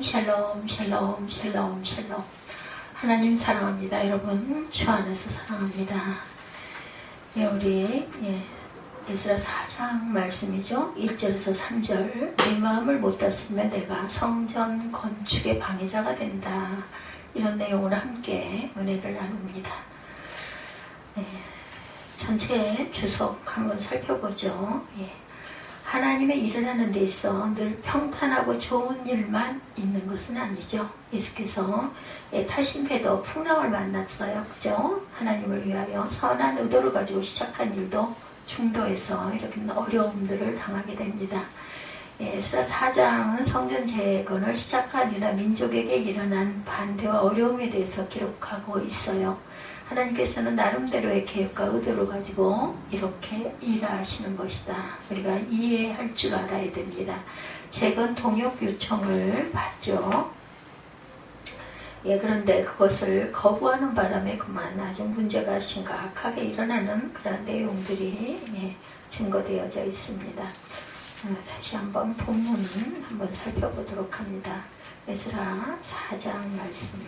샬롬 샬롬 샬롬 샬롬 샬롬. 하나님 사랑합니다. 여러분 주 안에서 사랑합니다. 예, 우리 에스라 4장 말씀이죠. 1절에서 3절. 내 마음을 못 다스리면 내가 성전 건축의 방해자가 된다. 이런 내용으로 함께 은혜를 나눕니다. 전체 주석 한번 살펴보죠. 하나님의 일을 하는 데 있어 늘 평탄하고 좋은 일만 있는 것은 아니죠. 예수께서 탈신패도 풍랑을 만났어요. 그죠? 하나님을 위하여 선한 의도를 가지고 시작한 일도 중도에서 이렇게 어려움들을 당하게 됩니다. 에스라 4장은 성전 재건을 시작한 유다 민족에게 일어난 반대와 어려움에 대해서 기록하고 있어요. 하나님께서는 나름대로의 계획과 의도를 가지고 이렇게 일하시는 것이다. 우리가 이해할 줄 알아야 됩니다. 재건 동역 요청을 받죠. 그런데 그것을 거부하는 바람에 그만 아주 문제가 심각하게 일어나는 그런 내용들이 증거되어져 있습니다. 다시 한번 본문을 한번 살펴보도록 합니다. 에스라 4장 말씀.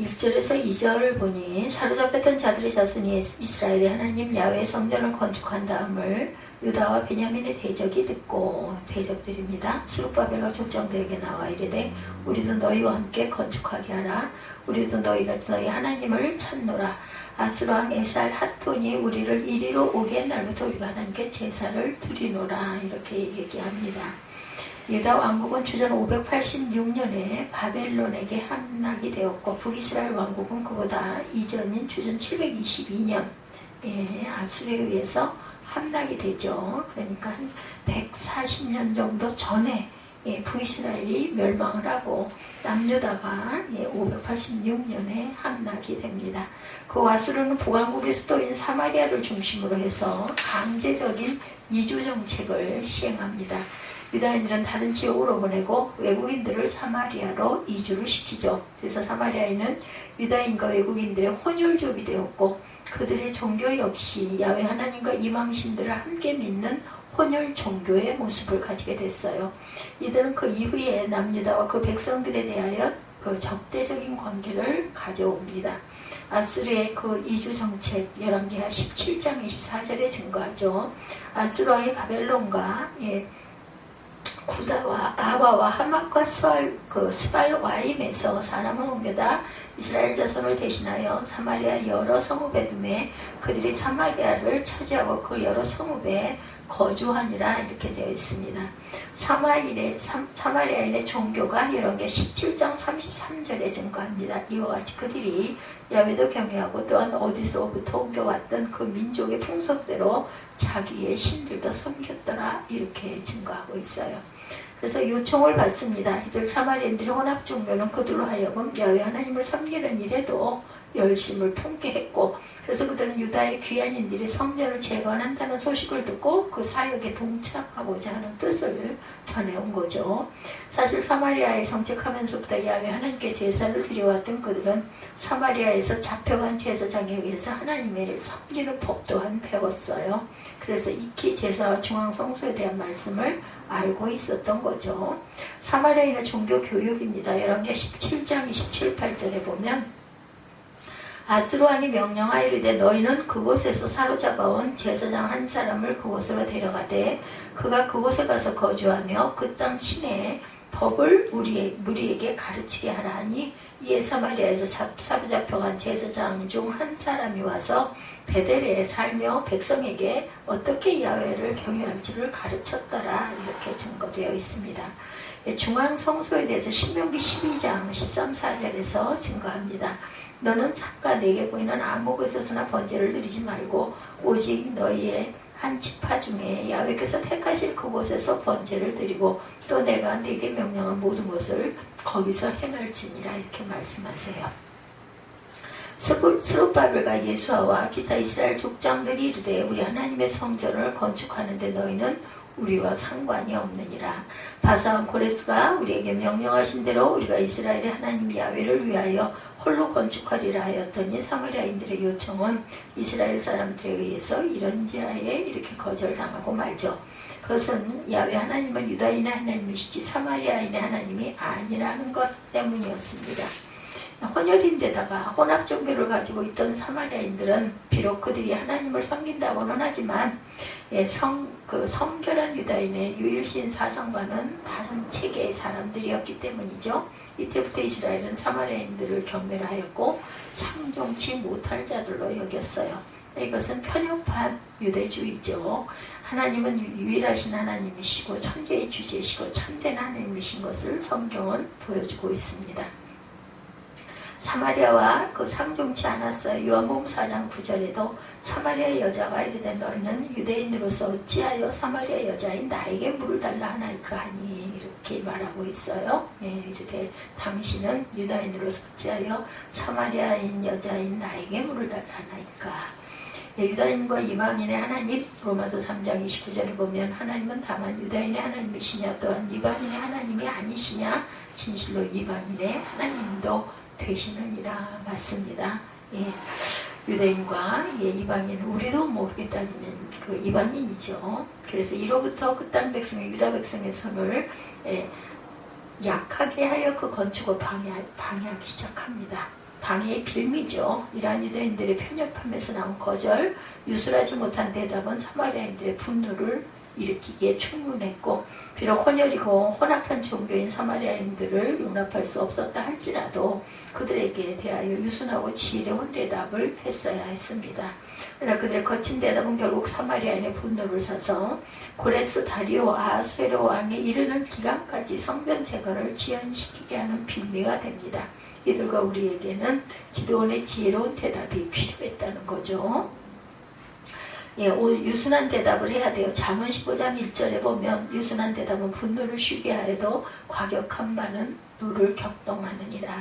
1절에서 2절을 보니 사로잡혔던 자들의 자손이 이스라엘의 하나님 야훼의 성전을 건축한 다음을 유다와 베냐민의 대적이 듣고, 대적들입니다. 스룹바벨과 족장들에게 나와 이르되 우리도 너희와 함께 건축하게 하라. 우리도 너희가 너희 하나님을 찾노라. 아수르 왕 에살 핫본이 우리를 이리로 오게 한 날부터 우리가 하나님께 제사를 드리노라. 이렇게 얘기합니다. 유다 왕국은 주전 586년에 바벨론에게 함락이 되었고, 북이스라엘 왕국은 그보다 이전인 주전 722년 아수르에 의해서 함락이 되죠. 그러니까 한 140년 정도 전에 북이스라엘이 멸망을 하고 남유다가 586년에 함락이 됩니다. 그 아수르는 북왕국의 수도인 사마리아를 중심으로 해서 강제적인 이주 정책을 시행합니다. 유다인들은 다른 지역으로 보내고 외국인들을 사마리아로 이주를 시키죠. 그래서 사마리아에는 유다인과 외국인들의 혼혈족이 되었고, 그들의 종교 역시 야훼 하나님과 이방신들을 함께 믿는 혼혈 종교의 모습을 가지게 됐어요. 이들은 그 이후에 남유다와 그 백성들에 대하여 그 적대적인 관계를 가져옵니다. 아수르의 그 이주 정책 열왕기하 17장 24절에 증거하죠. 아수르의 바벨론과 구다와 아바와 하맛과 스발와임에서 사람을 옮겨다 이스라엘 자손을 대신하여 사마리아 여러 성읍에 두매 그들이 사마리아를 차지하고 그 여러 성읍에 거주하니라. 이렇게 되어 있습니다. 사마리아인의 종교가 열왕기 17장 33절에 증거합니다. 이와 같이 그들이 야훼도 경외하고 또한 어디서부터 옮겨왔던 그 민족의 풍속대로 자기의 신들도 섬겼더라. 이렇게 증거하고 있어요. 그래서 요청을 받습니다. 이들 사마리아인들의 혼합 종교는 그들로 하여금 야훼 하나님을 섬기는 일에도 열심을 품게 했고, 그래서 그들은 유다의 귀환인들이 성전을 재건한다는 소식을 듣고 그 사역에 동참하고자 하는 뜻을 전해온 거죠. 사실 사마리아에 정착하면서부터 야훼 하나님께 제사를 드려왔던 그들은 사마리아에서 잡혀간 제사장에 의해서 하나님을 섬기는 법 또한 배웠어요. 그래서 익히 제사와 중앙성소에 대한 말씀을 알고 있었던 거죠. 사마리아인의 종교 교육입니다. 열왕기 17장 27, 8절에 보면 아수르 왕이 명령하이르되 너희는 그곳에서 사로잡아온 제사장 한 사람을 그곳으로 데려가되 그가 그곳에 가서 거주하며 그 땅 시내의 법을 무리에게 가르치게 하라 하니, 이에 사마리아에서 사로잡혀간 제사장 중 한 사람이 와서 베델에 살며 백성에게 어떻게 야훼를 경외할지를 가르쳤더라. 이렇게 증거되어 있습니다. 중앙 성소에 대해서 신명기 12장 13, 14절에서 증거합니다. 너는 산과 내게 보이는 아무 곳에서나 번제를 드리지 말고 오직 너희의 한 지파 중에 야훼께서 택하실 그곳에서 번제를 드리고 또 내가 네게 명령한 모든 것을 거기서 행할지니라. 이렇게 말씀하세요. 스룹바벨과 예수아와 기타 이스라엘 족장들이 이르되 우리 하나님의 성전을 건축하는데 너희는 우리와 상관이 없느니라. 바사왕 고레스가 우리에게 명령하신 대로 우리가 이스라엘의 하나님 야훼를 위하여 홀로 건축하리라 하였더니 사마리아인들의 요청은 이스라엘 사람들에 의해서 이런지하에 이렇게 거절당하고 말죠. 그것은 야훼 하나님은 유다인의 하나님이시지 사마리아인의 하나님이 아니라는 것 때문이었습니다. 혼혈인데다가 혼합 종교를 가지고 있던 사마리아인들은 비록 그들이 하나님을 섬긴다고는 하지만 성결한 유다인의 유일신 사상과는 다른 체계의 사람들이었기 때문이죠. 이때부터 이스라엘은 사마리아인들을 경멸하였고 상종치 못할 자들로 여겼어요. 이것은 편협한 유대주의죠. 하나님은 유일하신 하나님이시고 천재의 주제시고 참된 하나님이신 것을 성경은 보여주고 있습니다. 사마리아와 그 상종치 않았어요. 요한복음 4장 9절에도 사마리아 여자가 이르되 너희는 유대인으로서 어찌하여 사마리아 여자인 나에게 물을 달라 하나이까 하니 이렇게 말하고 있어요. 이르되 당신은 유다인으로서 어찌하여 사마리아인 여자인 나에게 물을 달라 하나이까. 유다인과 이방인의 하나님, 로마서 3장 29절을 보면 하나님은 다만 유다인의 하나님이시냐 또한 이방인의 하나님이 아니시냐, 진실로 이방인의 하나님도 되시느니라. 맞습니다. 유대인과 이방인, 우리도 모르게 따지면 그 이방인이죠. 그래서 이로부터 그 땅 백성의 유다 백성의 손을 약하게 하여 그 건축을 방해하기 시작합니다. 방해의 빌미죠. 이러한 유대인들의 편협함에서 나온 거절, 유술하지 못한 대답은 사마리아인들의 분노를 일으키기에 충분했고, 비록 혼혈이고 혼합한 종교인 사마리아인들을 용납할 수 없었다 할지라도 그들에게 대하여 유순하고 지혜로운 대답을 했어야 했습니다. 그러나 그들의 거친 대답은 결국 사마리아인의 분노를 사서 고레스 다리오 아하수에로 왕에 이르는 기간까지 성전 재건을 지연시키게 하는 빌미가 됩니다. 이들과 우리에게는 기드온의 지혜로운 대답이 필요했다는 거죠. 유순한 대답을 해야 돼요. 잠언 15장 1절에 보면 유순한 대답은 분노를 쉬게 하여도 과격한 말은 노를 격동하느니라.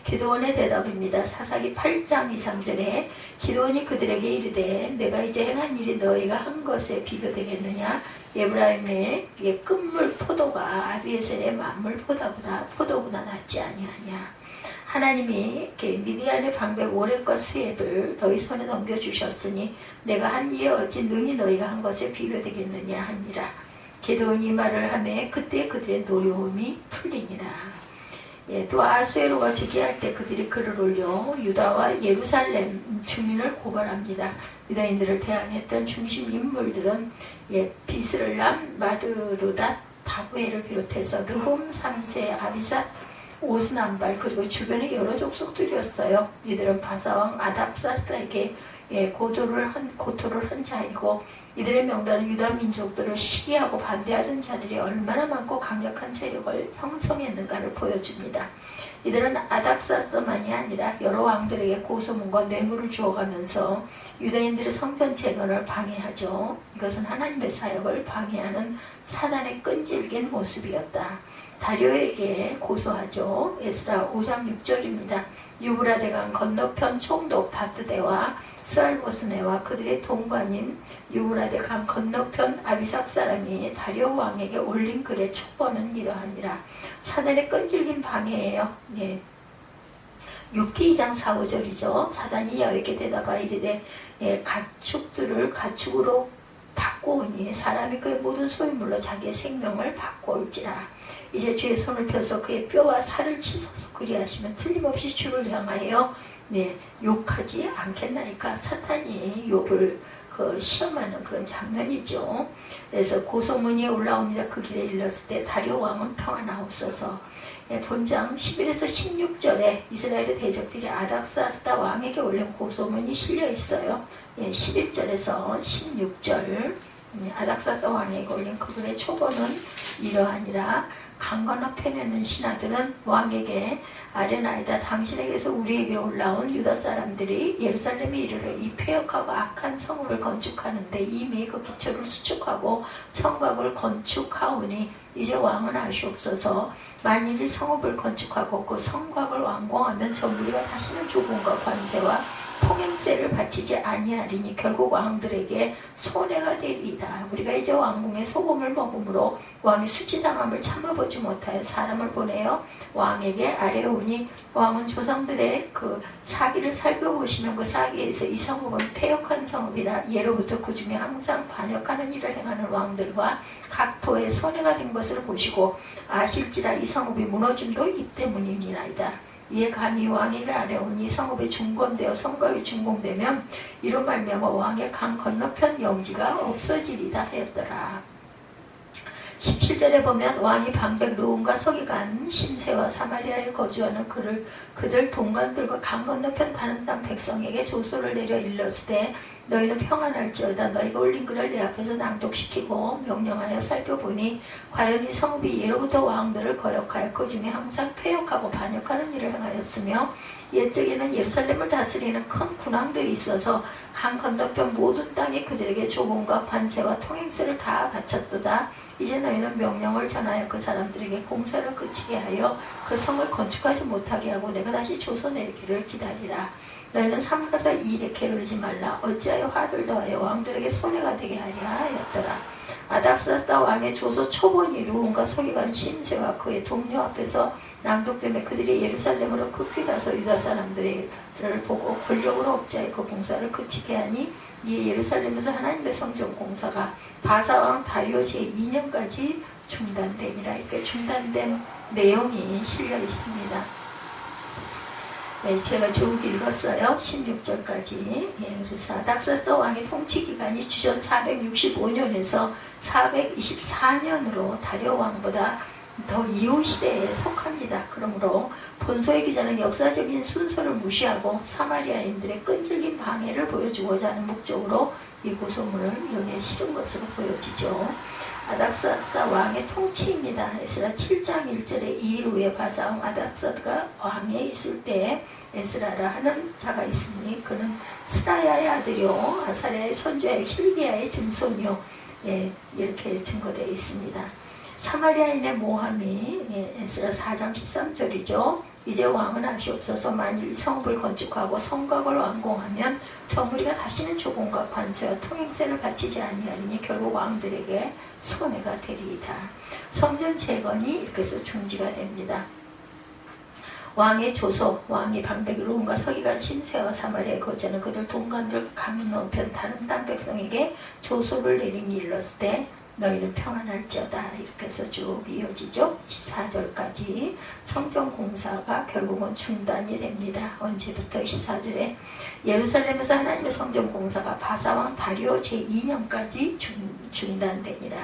기드온의 대답입니다. 사사기 8장 2, 3절에 기드온이 그들에게 이르되 내가 이제 행한 일이 너희가 한 것에 비교되겠느냐. 에브라임의 끝물 포도가 아비에셀의 만물 포도보다 낫지 아니하냐. 하나님이 미디안의 방백 오랫과 수액을 너희 손에 넘겨주셨으니 내가 한 일이 어찌 능히 너희가 한 것에 비교되겠느냐 하니라. 기드온이 말을 하매 그때 그들의 노여움이 풀리니라. 또 아하수에로가 즉위할 때 그들이 글을 올려 유다와 예루살렘 주민을 고발합니다. 유다인들을 대항했던 중심 인물들은 비스를람, 마드로닷, 다부엘을 비롯해서 르홈 3세, 아비삿, 오스남발, 그리고 주변의 여러 족속들이었어요. 이들은 바사왕 아닥사스다에게 고토를 한 자이고, 이들의 명단은 유다 민족들을 시기하고 반대하던 자들이 얼마나 많고 강력한 세력을 형성했는가를 보여줍니다. 이들은 아닥사스만이 아니라 여러 왕들에게 고소문과 뇌물을 주어가면서 유다인들의 성전 재건을 방해하죠. 이것은 하나님의 사역을 방해하는 사단의 끈질긴 모습이었다. 다리오에게 고소하죠. 에스라 5장 6절입니다. 유브라데강 건너편 총독 바드데와 스알보스네와 그들의 동관인 유브라데강 건너편 아비삭 사람이 다리오 왕에게 올린 글의 촉번은 이러하니라. 사단의 끈질긴 방해예요. 욥기 2장 4, 5절이죠. 사단이 여호와께 대답하 이르되 가축들을 가축으로 바꾸오니 사람이 그의 모든 소유물로 자기의 생명을 바꿔올지라. 이제 주의 손을 펴서 그의 뼈와 살을 치소서. 그리하시면 틀림없이 주를 향하여 욕하지 않겠나이까. 사탄이 욥을 시험하는 그런 장면이죠. 그래서 고소문이 올라옵니다. 그 길에 일렀을 때 다리오 왕은 평안하옵소서. 본장 11에서 16절에 이스라엘의 대적들이 아닥사스다 왕에게 올린 고소문이 실려 있어요. 11절에서 16절 아닥사스다 왕에게 올린 그 글의 초본은 이러하니라. 강 건너 페내는 신하들은 왕에게 아레나이다. 당신에게서 우리에게 올라온 유다 사람들이 예루살렘에 이르러 이 폐역하고 악한 성읍을 건축하는데 이미 그 기초를 수축하고 성곽을 건축하오니 이제 왕은 아시옵소서. 만일 이 성읍을 건축하고 그 성곽을 완공하면 저 무리가 다시는 조공과 관세와 통행세를 바치지 아니하리니 결국 왕들에게 손해가 되리이다. 우리가 이제 왕궁에 소금을 먹음으로 왕이 수치당함을 참아보지 못하여 사람을 보내어 왕에게 아뢰오니 왕은 조상들의 그 사기를 살펴보시면 그 사기에서 이 성읍은 패역한 성읍이라 예로부터 그 중에 항상 반역하는 일을 행하는 왕들과 각 토에 손해가 된 것을 보시고 아실지라 이 성읍이 무너짐도 이 때문이니이다. 이에 감히 왕에게 아뢰오니 성읍이 중건되어 성곽이 준공되면 이로 말미암아 왕의 강 건너편 영지가 없어지리다 하였더라. 17절에 보면 왕이 방백 르움과 서기관 심세와 사마리아에 거주하는 그들 동관들과 강 건너편 다른 땅 백성에게 조소를 내려 일렀으되 너희는 평안할지어다. 너희가 올린 글을 내 앞에서 낭독시키고 명령하여 살펴보니 과연 이 성읍이 예로부터 왕들을 거역하여 그 중에 항상 패역하고 반역하는 일을 행하였으며 옛적에는 예루살렘을 다스리는 큰 군왕들이 있어서 강 건너편 모든 땅에 그들에게 조공과 관세와 통행세를 다 바쳤도다. 이제 너희는 명령을 전하여 그 사람들에게 공사를 그치게 하여 그 성을 건축하지 못하게 하고 내가 다시 조서 내리기를 기다리라. 너희는 삼가서 이 일에 게으르지 말라. 어찌하여 화를 더하여 왕들에게 손해가 되게 하랴 하였더라. 아닥사스다 왕의 조서 초본이 르움과 서기관 심세와 그의 동료 앞에서 낭독되며 그들이 예루살렘으로 급히 가서 유다 사람들을 보고 권력으로 억제하여 그 공사를 그치게 하니 이에 예루살렘에서 하나님의 성전 공사가 바사왕 다리오 제2년까지 중단되니라. 이렇게 중단된 내용이 실려 있습니다. 네, 제가 쭉 읽었어요. 16절까지. 예, 그래서 아닥사스다 왕의 통치 기간이 주전 465년에서 424년으로 다리오 왕보다 더 이후 시대에 속합니다. 그러므로 본서의 기자는 역사적인 순서를 무시하고 사마리아인들의 끈질긴 방해를 보여주고자 하는 목적으로 이 고소문을 여기에 실은 것으로 보여지죠. 아닥사스다 왕의 통치입니다. 에스라 7장 1절에 이 일 후에 바사왕 아닥사스가 왕에 있을 때에 에스라라 하는 자가 있으니 그는 스라야의 아들이요 아사랴의 손주의 힐기야의 증손이요. 예, 이렇게 증거되어 있습니다. 사마리아인의 모함이 에스라 4장 13절이죠. 이제 왕은 아시옵소서. 만일 성읍을 건축하고 성곽을 완공하면 저무리가 다시는 조공과 관세와 통행세를 바치지 아니하리니 결국 왕들에게 손해가 되리이다. 성전 재건이 이렇게 해서 중지가 됩니다. 왕의 조소, 왕이 방백 르움과 서기관 심세와 사마리아에 거주하는 그들 동관들 강론편 다른 땅 백성에게 조소를 내린 일렀을 때 너희는 평안할지어다. 이렇게 해서 쭉 이어지죠. 14절까지 성전 공사가 결국은 중단이 됩니다. 언제부터? 14절에 예루살렘에서 하나님의 성전 공사가 바사왕 다리오 제2년까지 중단되니라.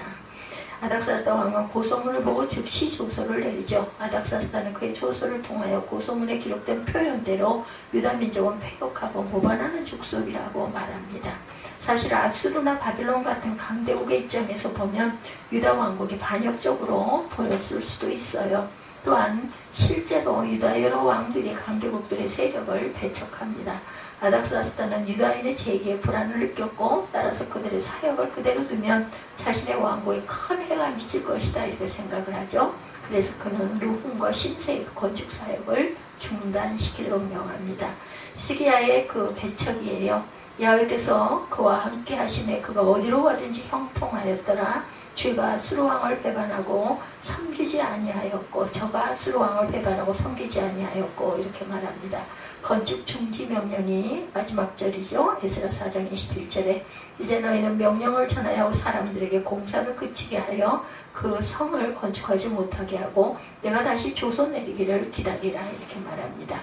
아닥사스다 왕은 고소문을 보고 즉시 조서를 내리죠. 아닥사스다는 그의 조서를 통하여 고소문에 기록된 표현대로 유다 민족은 패역하고 모반하는 족속이라고 말합니다. 사실 아수르나 바빌론 같은 강대국의 입장에서 보면 유다 왕국이 반역적으로 보였을 수도 있어요. 또한 실제로 유다 여러 왕들이 강대국들의 세력을 배척합니다. 아닥사스다는 유다인의 제기에 불안을 느꼈고 따라서 그들의 사역을 그대로 두면 자신의 왕국에 큰 해가 미칠 것이다 이렇게 생각을 하죠. 그래서 그는 르훔과 심세의 건축 사역을 중단시키도록 명합니다. 시기야의 그 배척이에요. 야훼께서 그와 함께 하심에 그가 어디로 가든지 형통하였더라. 주가 아수르왕을 배반하고 섬기지 아니하였고 저가 아수르왕을 배반하고 섬기지 아니하였고 이렇게 말합니다. 건축 중지 명령이 마지막 절이죠. 에스라 4장 21절에 이제 너희는 명령을 전하여 사람들에게 공사를 그치게 하여 그 성을 건축하지 못하게 하고 내가 다시 조서 내리기를 기다리라 이렇게 말합니다.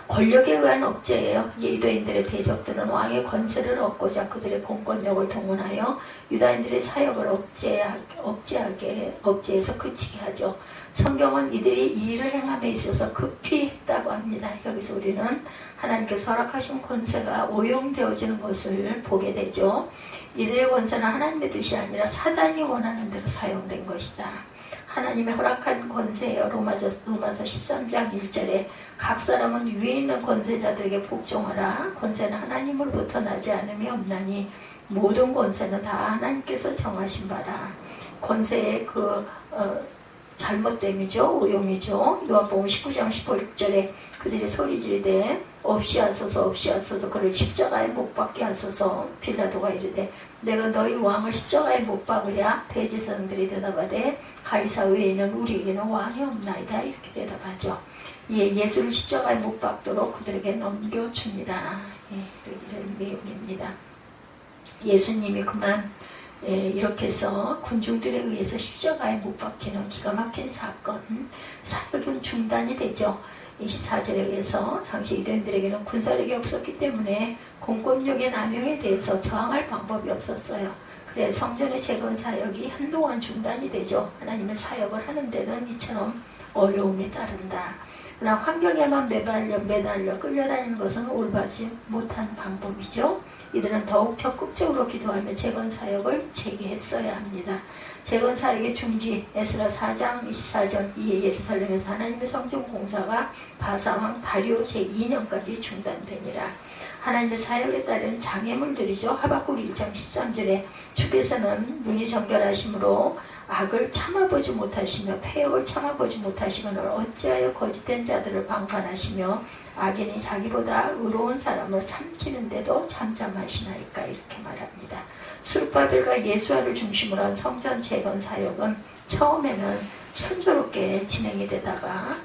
권력에 의한 억제예요. 유다인들의 대적들은 왕의 권세를 얻고자 그들의 공권력을 동원하여 유다인들의 사역을 억제해서 그치게 하죠. 성경은 이들이 이 일을 행함에 있어서 급히 했다고 합니다. 여기서 우리는 하나님께서 허락하신 권세가 오용되어지는 것을 보게 되죠. 이들의 권세는 하나님의 뜻이 아니라 사단이 원하는 대로 사용된 것이다. 하나님의 허락한 권세예요. 로마서 13장 1절에 각 사람은 위에 있는 권세자들에게 복종하라. 권세는 하나님으로부터 나지 않음이 없나니 모든 권세는 다 하나님께서 정하신 바라. 권세의 잘못됨이죠. 오용이죠. 요한복음 19장 15, 6절에 그들이 소리 지르되 없이 하소서 없이 하소서 그를 십자가에 못 박게 하소서. 빌라도가 이르되 내가 너희 왕을 십자가에 못 박으랴. 대제사장들이 대답하되 가이사 외에는 우리에게는 왕이 없나이다. 이렇게 대답하죠. 예수를 십자가에 못 박도록 그들에게 넘겨줍니다. 이런 내용입니다. 예수님이 그만 이렇게 해서 군중들에 의해서 십자가에 못 박히는 기가 막힌 사건, 사역은 중단이 되죠. 24절에 의해서 당시 유대인들에게는 군사력이 없었기 때문에 공권력의 남용에 대해서 저항할 방법이 없었어요. 그래서 성전의 재건 사역이 한동안 중단이 되죠. 하나님의 사역을 하는 데는 이처럼 어려움이 따른다. 그러나 환경에만 매달려 끌려다니는 것은 올바르지 못한 방법이죠. 이들은 더욱 적극적으로 기도하며 재건 사역을 재개했어야 합니다. 재건 사역의 중지, 에스라 4장 24절, 이에 예루살렘에서 하나님의 성전 공사가 바사왕 다리오 제2년까지 중단되니라. 하나님의 사역에 따른 장애물들이죠. 하박국 1장 13절에 주께서는 눈이 정결하심으로 악을 참아보지 못하시며 폐역을 참아보지 못하시거늘 어찌하여 거짓된 자들을 방관하시며 악인이 자기보다 의로운 사람을 삼키는데도 잠잠하시나이까. 이렇게 말합니다. 스룹바벨과 예수아를 중심으로 한 성전 재건 사역은 처음에는 순조롭게 진행이 되다가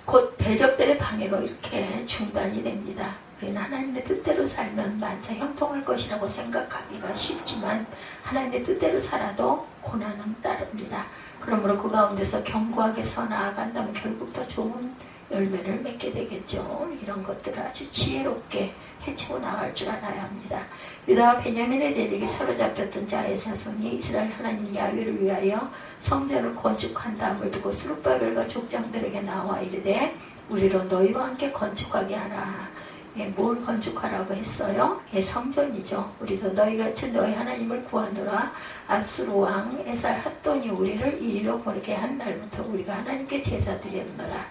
곧 대적들의 방해로 이렇게 중단이 됩니다. 우리는 하나님의 뜻대로 살면 만사 형통할 것이라고 생각하기가 쉽지만 하나님의 뜻대로 살아도 고난은 따릅니다. 그러므로 그 가운데서 견고하게 서 나아간다면 결국 더 좋은 열매를 맺게 되겠죠. 이런 것들을 아주 지혜롭게 해치고 나갈 줄 알아야 합니다. 유다와 베냐민의 대적이 사로잡혔던 자의 자손이 이스라엘 하나님 야훼를 위하여 성전을 건축한다함을 두고 스룹바벨과 족장들에게 나와 이르되 우리로 너희와 함께 건축하게 하라. 뭘 건축하라고 했어요? 성전이죠. 우리도 너희같이 너희 하나님을 구하노라. 아수르 왕 에살 핫돈이 우리를 이리로 보내게 한 날부터 우리가 하나님께 제사 드렸노라.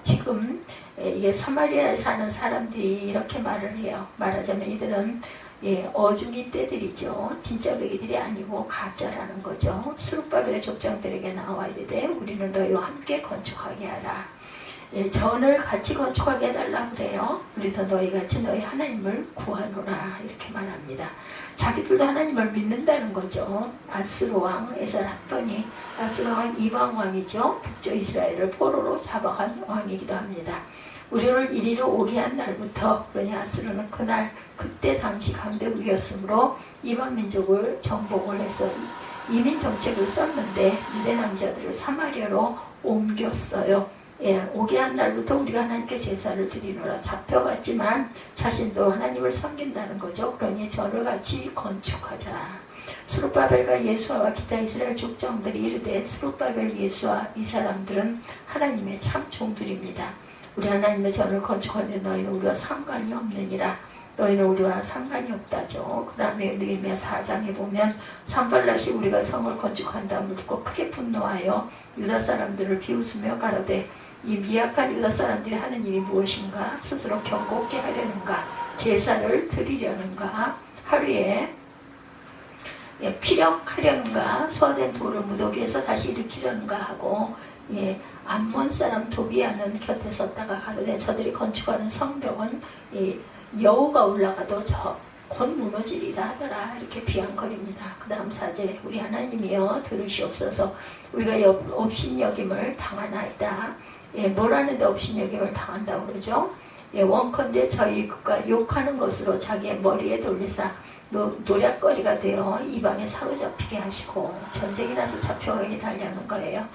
지금 이게 사마리아에 사는 사람들이 이렇게 말을 해요. 말하자면 이들은 어중이 떼들이죠. 진짜 베기들이 아니고 가짜라는 거죠. 스룹바벨의 족장들에게 나와 이르되 우리는 너희와 함께 건축하게 하라. 전을 같이 건축하게 해달라 그래요. 우리도 너희같이 너희 하나님을 구하노라. 이렇게 말합니다. 자기들도 하나님을 믿는다는 거죠. 아수르 왕 에살 핫돈이 아수르 왕은 이방 왕이죠. 북쪽 이스라엘을 포로로 잡아간 왕이기도 합니다. 우리를 이리로 오게 한 날부터, 그러니 아수르는 그때 당시 강대국이었으므로 이방 민족을 정복을 해서 이민 정책을 썼는데 유대 남자들을 사마리아로 옮겼어요. 오게 한 날부터 우리가 하나님께 제사를 드리노라. 잡혀갔지만 자신도 하나님을 섬긴다는 거죠. 그러니 저를 같이 건축하자. 스룹바벨과 예수아와 기타 이스라엘 족장들이 이르되 스룹바벨, 예수아 이 사람들은 하나님의 참 종들입니다. 우리 하나님의 전을 건축하는데 너희는 우리와 상관이 없느니라. 너희는 우리와 상관이 없다죠. 그 다음에 느헤미야 4장에 보면 산발랏이 우리가 성을 건축한다음을 듣고 크게 분노하여 유다 사람들을 비웃으며 가로되 이 미약한 유다 사람들이 하는 일이 무엇인가? 스스로 경고케 하려는가? 제사를 드리려는가? 하루에 피력하려는가? 소화된 돌을 무더기에서 다시 일으키려는가 하고 암몬 사람 도비아는 곁에 섰다가 가로되 저들이 건축하는 성벽은 여우가 올라가도 곧 무너지리라 하더라. 이렇게 비양거립니다. 그 다음 4절 우리 하나님이여 들으시옵소서. 우리가 업신여김을 당하나이다. 뭐라는데 업신여김을 당한다고 그러죠? 원컨대 저희가 욕하는 것으로 자기의 머리에 돌리사 노략거리가 되어 이방에 사로잡히게 하시고 전쟁이 나서 잡혀가게 달려는 거예요.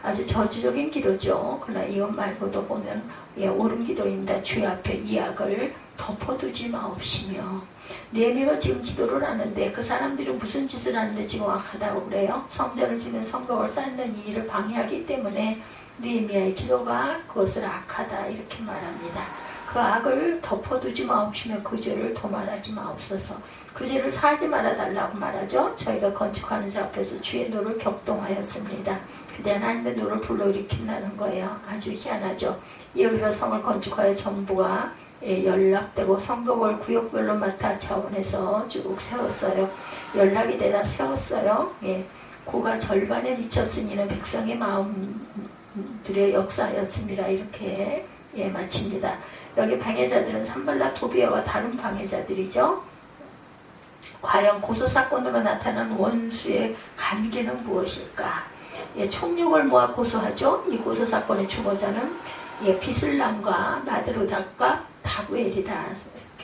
아주 저주적인 기도죠. 그러나 이것 말고도 보면 옳은 기도입니다. 주의 앞에 이 악을 덮어두지 마옵시며. 느헤미야가 지금 기도를 하는데 그 사람들이 무슨 짓을 하는데 지금 악하다고 그래요? 성전을 짓는 성벽을 쌓는 이 일을 방해하기 때문에 느헤미야의 기도가 그것을 악하다 이렇게 말합니다. 그 악을 덮어두지 마옵시며 그 죄를 도말하지 마옵소서. 그 죄를 사지 말아달라고 말하죠. 저희가 건축하는 자 앞에서 주의 노를 격동하였습니다. 그때 하나님의 노를 불러일으킨다는 거예요. 아주 희한하죠. 이 우리가 성을 건축하여 정부가 연락되고 성벽을 구역별로 맡아 차원에서 쭉 세웠어요. 연락이 되다 세웠어요. 고가 절반에 미쳤으니는 백성의 마음들의 역사였습니다. 이렇게 마칩니다. 여기 방해자들은 산발락, 도비아와 다른 방해자들이죠. 과연 고소사건으로 나타난 원수의 관계는 무엇일까? 총력을 모아 고소하죠. 이 고소사건의 주모자는 비슬람과 나드로닥과 다구엘이다.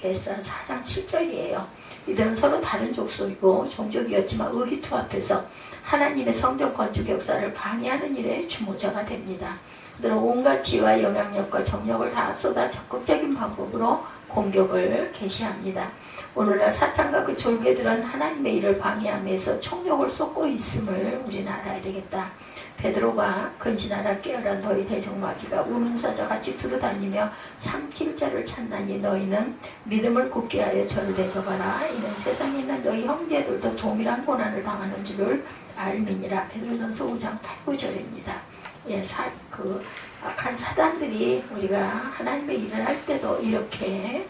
에서 4장 7절이에요. 이들은 서로 다른 족속이고 종족이었지만 의기투합해서 하나님의 성전 건축 역사를 방해하는 일에 주모자가 됩니다. 그들은 온갖 지혜와 영향력과 정력을 다 쏟아 적극적인 방법으로 공격을 개시합니다. 오늘날 사탄과 그 졸개들은 하나님의 일을 방해하면서 총력을 쏟고 있음을 우리는 알아야 되겠다. 베드로가 근신하라 깨어라 너희 대적마귀가 우는 사자같이 두루다니며 삼킬 자를 찾나니 너희는 믿음을 굳게 하여 저를 대적하라. 이는 세상에 있는 너희 형제들도 동일한 고난을 당하는 줄을 알미니라. 베드로전서 5장 8, 9절입니다. 그 악한 사단들이 우리가 하나님의 일을 할 때도 이렇게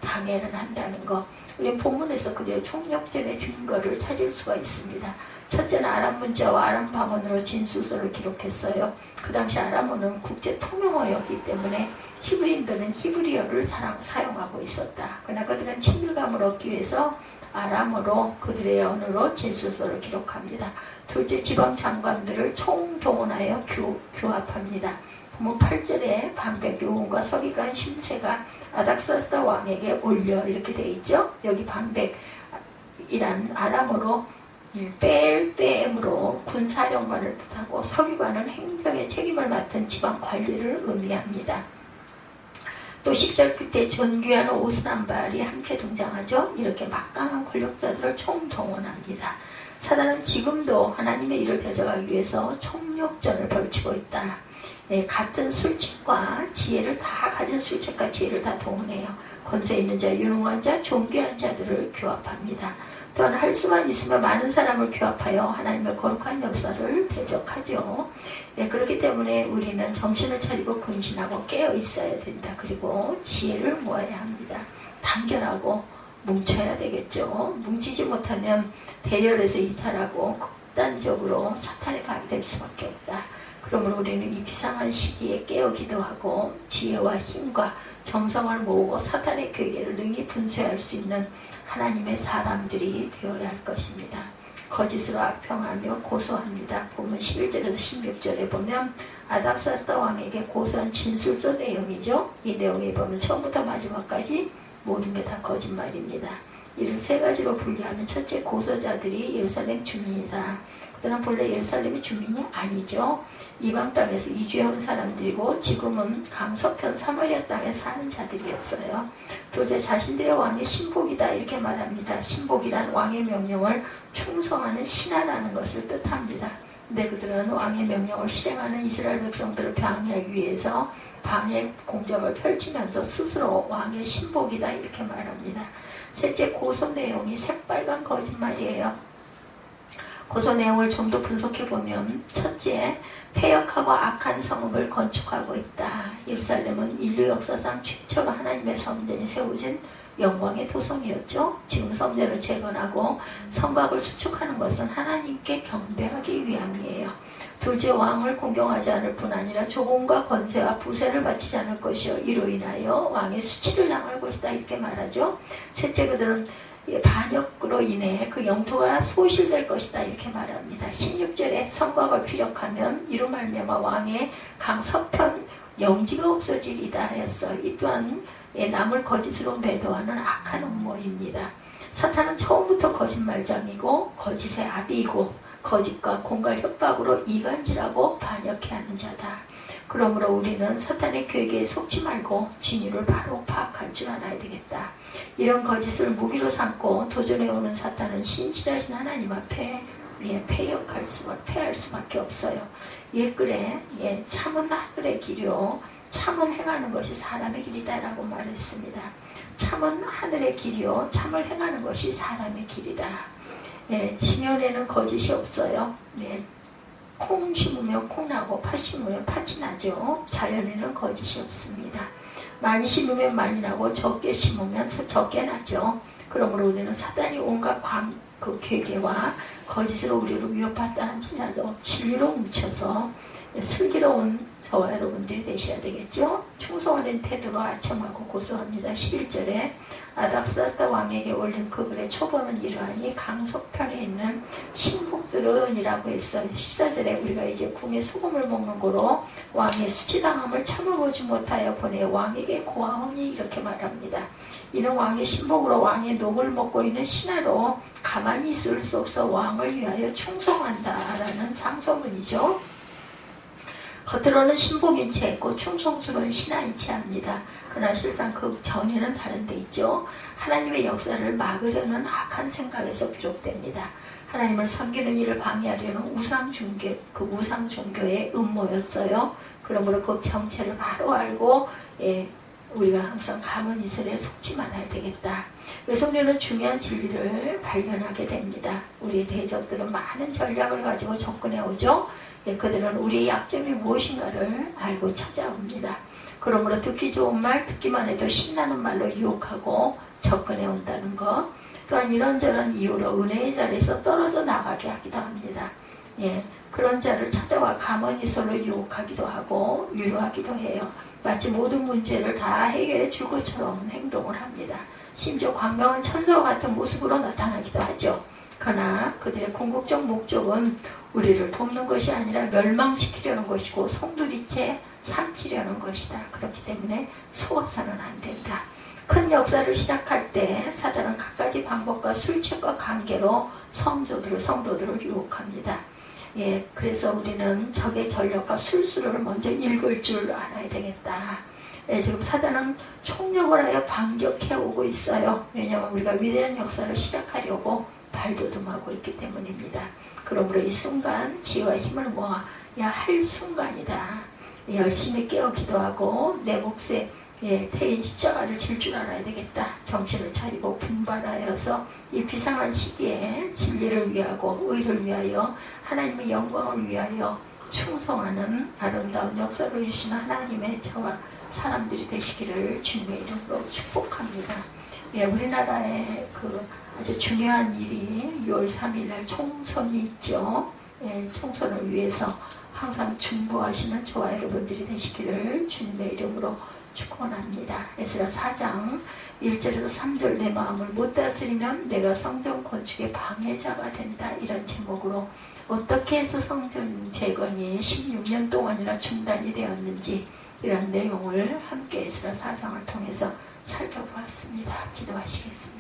방해를 한다는 거, 우리 본문에서 그대로 총력전의 증거를 찾을 수가 있습니다. 첫째는 아람 문자와 아람 방언으로 진술서를 기록했어요. 그 당시 아람어는 국제 통용어였기 때문에 히브리인들은 히브리어를 사용하고 있었다. 그러나 그들은 친밀감을 얻기 위해서 아람어로 그들의 언어로 진술서를 기록합니다. 둘째, 지방 장관들을 총동원하여 교합합니다. 부문 8절에 방백 류훈과 서기관 심세가 아닥사스다 왕에게 올려 이렇게 되어 있죠. 여기 방백이란 아람어로 뺄빼엠으로 군사령관을 뜻하고 서기관은 행정의 책임을 맡은 지방 관리를 의미합니다. 또 10절 끝에 존귀한 오스단발이 함께 등장하죠. 이렇게 막강한 권력자들을 총동원합니다. 사단은 지금도 하나님의 일을 대적하기 위해서 총력전을 벌이고 있다. 같은 술책과 지혜를 다 가진 술책과 지혜를 다 동원해요. 권세 있는 자, 유능한 자, 존귀한 자들을 교합합니다. 또한 할 수만 있으면 많은 사람을 교합하여 하나님의 거룩한 역사를 대적하죠. 그렇기 때문에 우리는 정신을 차리고 근신하고 깨어 있어야 된다. 그리고 지혜를 모아야 합니다. 단결하고 뭉쳐야 되겠죠. 뭉치지 못하면 대열에서 이탈하고 극단적으로 사탄의 밤이 될 수밖에 없다. 그러므로 우리는 이 비상한 시기에 깨어 기도하고 지혜와 힘과 정성을 모으고 사탄의 괴계를 능히 분쇄할 수 있는 하나님의 사람들이 되어야 할 것입니다. 거짓으로 악평하며 고소합니다. 보면 11절에서 16절에 보면 아닥사스다 왕에게 고소한 진술서 내용이죠. 이 내용에 보면 처음부터 마지막까지 모든 게 다 거짓말입니다. 이를 세 가지로 분류하면 첫째, 고소자들이 예루살렘 주민이다. 그들은 본래 예루살렘의 주민이 아니죠. 이방 땅에서 이주해온 사람들이고 지금은 강서편 사마리아 땅에 사는 자들이었어요. 둘째, 자신들의 왕의 신복이다 이렇게 말합니다. 신복이란 왕의 명령을 충성하는 신하라는 것을 뜻합니다. 근데 그들은 왕의 명령을 실행하는 이스라엘 백성들을 방해하기 위해서 방해 공작을 펼치면서 스스로 왕의 신복이다 이렇게 말합니다. 셋째, 고소 내용이 새빨간 거짓말이에요. 고소 내용을 좀 더 분석해보면 첫째, 폐역하고 악한 성읍을 건축하고 있다. 예루살렘은 인류 역사상 최초로 하나님의 성전이 세워진 영광의 도성이었죠. 지금 성전을 재건하고 성곽을 수축하는 것은 하나님께 경배하기 위함이에요. 둘째, 왕을 공경하지 않을 뿐 아니라 조공과 권세와 부세를 바치지 않을 것이요 이로 인하여 왕의 수치를 당할 것이다 이렇게 말하죠. 셋째, 그들은 반역으로 인해 그 영토가 소실될 것이다 이렇게 말합니다. 16절에 성곽을 피력하면 이로 말미암아 왕의 강서편 영지가 없어지리다 하였어. 이 또한 남을 거짓으로 매도하는 악한 음모입니다. 사탄은 처음부터 거짓말장이고 거짓의 아비이고 거짓과 공갈 협박으로 이간질하고 반역해 하는 자다. 그러므로 우리는 사탄의 괴계에 속지 말고 진위를 바로 파악할 줄 알아야 되겠다. 이런 거짓을 무기로 삼고 도전해오는 사탄은 신실하신 하나님 앞에 패할 수밖에 없어요. 그래 참은 하늘의 길이요 참은 행하는 것이 사람의 길이다라고 말했습니다. 참은 하늘의 길이요 참을 행하는 것이 사람의 길이다. 지면에는 거짓이 없어요. 콩 심으면 콩 나고 팥 심으면 팥이 나죠. 자연에는 거짓이 없습니다. 많이 심으면 많이 나고 적게 심으면 적게 나죠. 그러므로 우리는 사단이 온갖 그 괴계와 거짓으로 우리를 위협한다 할지라도 진리로 뭉쳐서 슬기로운 저와 여러분들이 되셔야 되겠죠. 충성하는 태도로 아첨하고 고소합니다. 11절에 아닥사스다 왕에게 올린 그 글의 초본은 이러하니 강석편에 있는 신복들은 이라고 했어요. 14절에 우리가 이제 궁의 소금을 먹는 거로 왕의 수치당함을 참아보지 못하여 보내 왕에게 고하오니 이렇게 말합니다. 이는 왕의 신복으로 왕의 녹을 먹고 있는 신하로 가만히 있을 수 없어 왕을 위하여 충성한다라는 상소문이죠. 겉으로는 신복인 채 있고 충성스러운 신하인 채 합니다. 그러나 실상 그 전에는 다른 데 있죠. 하나님의 역사를 막으려는 악한 생각에서 비롯됩니다. 하나님을 섬기는 일을 방해하려는 우상 종교의 음모였어요. 그러므로 그 정체를 바로 알고 우리가 항상 가문이슬에 속지 말아야 되겠다. 외성녀는 중요한 진리를 발견하게 됩니다. 우리의 대적들은 많은 전략을 가지고 접근해 오죠. 그들은 우리의 약점이 무엇인가를 알고 찾아옵니다. 그러므로 듣기 좋은 말, 듣기만 해도 신나는 말로 유혹하고 접근해 온다는 것. 또한 이런저런 이유로 은혜의 자리에서 떨어져 나가게 하기도 합니다. 그런 자를 찾아와 가만히서로 유혹하기도 하고 위로하기도 해요. 마치 모든 문제를 다 해결해 줄 것처럼 행동을 합니다. 심지어 광명한 천사와 같은 모습으로 나타나기도 하죠. 그러나 그들의 궁극적 목적은 우리를 돕는 것이 아니라 멸망시키려는 것이고 송두리째 삼키려는 것이다. 그렇기 때문에 속아서는 안 된다. 큰 역사를 시작할 때 사단은 갖가지 방법과 술책과 관계로 성도들을 유혹합니다. 그래서 우리는 적의 전력과 술수를 먼저 읽을 줄 알아야 되겠다. 지금 사단은 총력을 하여 반격해 오고 있어요. 왜냐하면 우리가 위대한 역사를 시작하려고 발돋움하고 있기 때문입니다. 그러므로 이 순간 지혜와 힘을 모아야 할 순간이다. 열심히 깨어 기도하고 내 몫에 태인 십자가를 질 줄 알아야 되겠다. 정신을 차리고 분발하여서 이 비상한 시기에 진리를 위하고 의를 위하여 하나님의 영광을 위하여 충성하는 아름다운 역사를 주시는 하나님의 저와 사람들이 되시기를 주님의 이름으로 축복합니다. 우리나라에 아주 중요한 일이 6월 3일날 총선이 있죠. 총선을 위해서 항상 중보하시는 저와 여러분들이 되시기를 주님의 이름으로 축원합니다. 에스라 4장 1절에서 3절 내 마음을 못 다스리면 내가 성전 건축의 방해자가 된다. 이런 제목으로 어떻게 해서 성전 재건이 16년 동안이나 중단이 되었는지 이런 내용을 함께 에스라 4장을 통해서 살펴보았습니다. 기도하시겠습니다.